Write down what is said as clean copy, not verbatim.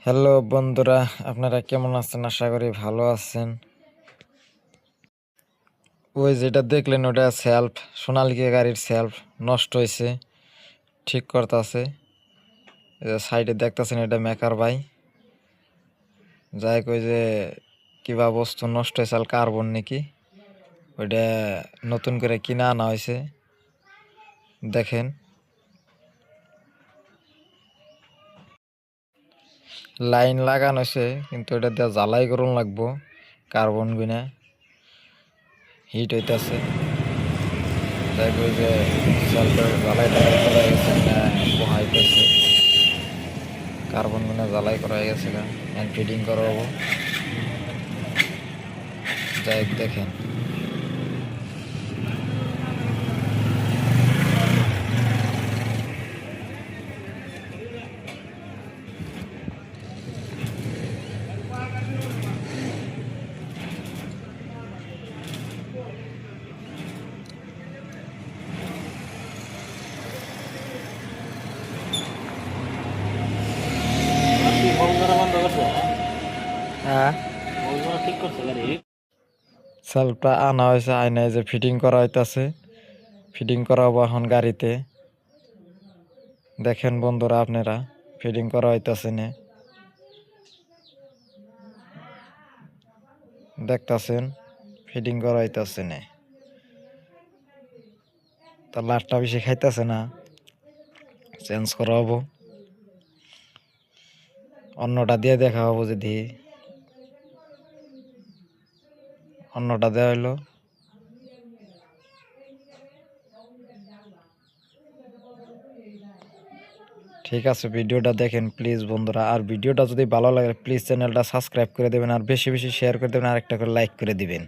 Hello বন্ধুরা, আপনারা কেমন আছেন? আশা করি ভালো আছেন। ওই যেটা দেখলেন ওটা সেলফ, সোনালিকা গাড়ির সেলফ নষ্ট হয়েছে, ঠিক করতেছে। সাইডে দেখতেছেন এটা মেকার ভাই। যাই কই যে কিবা বস্তু নষ্ট হয়েছে, কার্বন নাকি, ওইটা নতুন করে কিনা আনা হয়েছে। দেখেন লাইন লাগানো হয়েছে, কিন্তু এটা দিয়ে জ্বালাই করুন লাগবো। কার্বন গুনা হিট হইতেছে। যাই কই যে সেলফের জ্বালাই টালাই করা গেছে না, পোহাইতেছে। কার্বন গুনা জ্বালাই করা গেছে না, ফিডিং করাবো। যাই দেখেন হ্যাঁ সেলফটা আনা হয়েছে, আয়নায় যে ফিটিং করা হইতাছে, ফিটিং করাবো এখন গাড়িতে। দেখেন বন্ধুরা, আপনারা ফিটিং করা হইতাছে না, দেখতাছেন ফিটিং করা হইতাছে না। তার লাটটা বেশি খাইতেছে না, চেঞ্জ করা হবো। অন্যটা দিয়ে দেখা হবো, যদি অন্যটা দেওয়া হইলো। ঠিক আছে, ভিডিওটা দেখেন প্লিজ বন্ধুরা। আর ভিডিওটা যদি ভালো লাগে প্লিজ চ্যানেলটা সাবস্ক্রাইব করে দেবেন, আর বেশি বেশি শেয়ার করে দেবেন, আর একটা করে লাইক করে দিবেন।